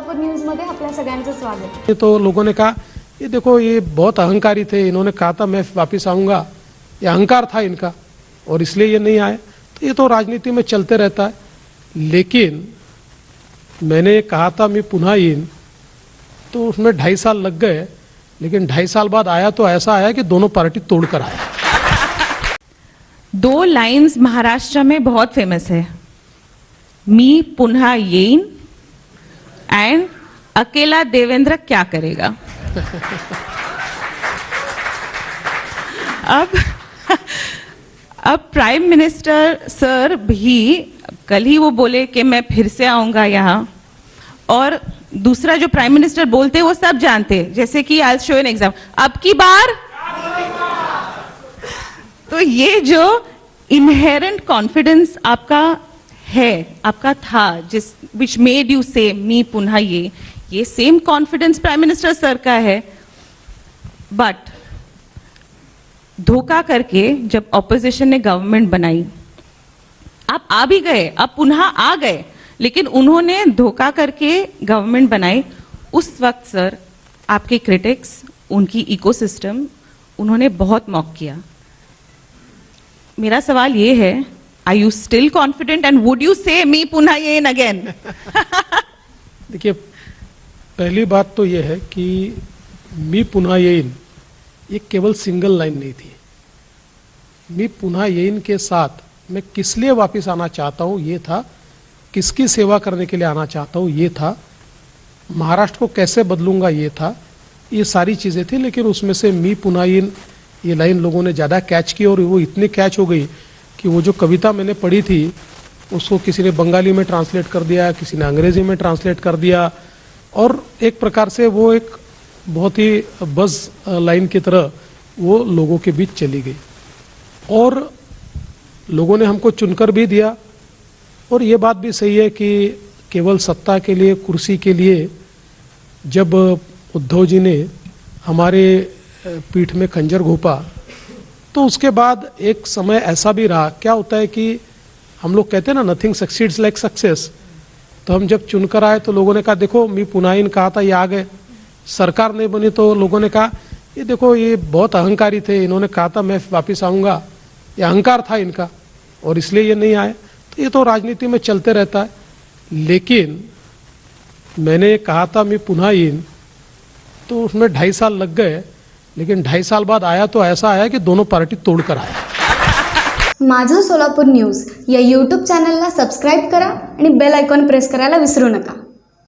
Solapur news मध्ये आपल्या सगळ्यांचं स्वागत। तो लोगों ने कहा ये देखो ये बहुत अहंकारी थे, इन्होंने कहा था मैं वापस आऊँगा, ये अहंकार था इनका और इसलिए ये नहीं आए। तो ये तो राजनीति में चलते रहता है, लेकिन मैंने कहा था मैं पुनः येईन, तो उसमें 2.5 साल लग गए, लेकिन 2.5 साल बाद आया तो ऐसा आया कि दोनों पार्टी तोड़कर आया। 2 लाइंस महाराष्ट्र में बहुत फेमस है, मी पुन्हा येईन एंड अकेला देवेंद्र क्या करेगा। अब प्राइम मिनिस्टर सर भी कल ही वो बोले कि मैं फिर से आऊंगा यहाँ, और दूसरा जो प्राइम मिनिस्टर बोलते हैं वो सब जानते हैं, जैसे कि I will show an exam, अब की बार। तो ये जो इनहेरेंट कॉन्फिडेंस आपका है, आपका था, जिस which made you say me पुनः ये same confidence prime minister sir का है। बट धोखा करके जब ऑपोजिशन ने गवर्नमेंट बनाई, आप आ भी गए, आप पुनः आ गए, लेकिन उन्होंने धोखा करके गवर्नमेंट बनाई। उस वक्त सर आपके क्रिटिक्स, उनकी इकोसिस्टम, उन्होंने बहुत मॉक किया। मेरा सवाल ये है, are you still confident and would you say me पुनः येईन अगेन? देखिए, पहली बात तो ये है कि मी पुनः येईन ये केवल सिंगल लाइन नहीं थी। मी पुनः येईन के साथ मैं किस लिए वापस आना चाहता हूँ ये था, किसकी सेवा करने के लिए आना चाहता हूँ ये था, महाराष्ट्र को कैसे बदलूंगा ये था, ये सारी चीज़ें थी। लेकिन उसमें से मी पुनः येईन ये लाइन लोगों ने ज़्यादा कैच की, और वो इतनी कैच हो गई कि वो जो कविता मैंने पढ़ी थी उसको किसी ने बंगाली में ट्रांसलेट कर दिया, किसी ने अंग्रेजी में ट्रांसलेट कर दिया, और एक प्रकार से वो एक बहुत ही बज़ लाइन की तरह वो लोगों के बीच चली गई। और लोगों ने हमको चुनकर भी दिया, और ये बात भी सही है कि केवल सत्ता के लिए, कुर्सी के लिए जब उद्धव जी ने हमारे पीठ में खंजर घोंपा, तो उसके बाद एक समय ऐसा भी रहा। क्या होता है कि हम लोग कहते हैं ना, नथिंग सक्सीड्स लाइक सक्सेस। तो हम जब चुनकर आए तो लोगों ने कहा देखो मी पुनः येईन कहा था, ये आ गए। सरकार नहीं बनी तो लोगों ने कहा ये देखो ये बहुत अहंकारी थे, इन्होंने कहा था मैं वापस आऊँगा, ये अहंकार था इनका और इसलिए ये नहीं आए। तो ये तो राजनीति में चलते रहता है, लेकिन मैंने कहा था मैं पुनः येईन, तो उसमें 2.5 साल लग गए, लेकिन 2.5 साल बाद आया तो ऐसा आया कि दोनों पार्टी तोड़कर आया। माझं सोलापूर न्यूज या यूट्यूब चॅनलला सबस्क्राईब करा आणि बेल आयकॉन प्रेस करायला विसरू नका।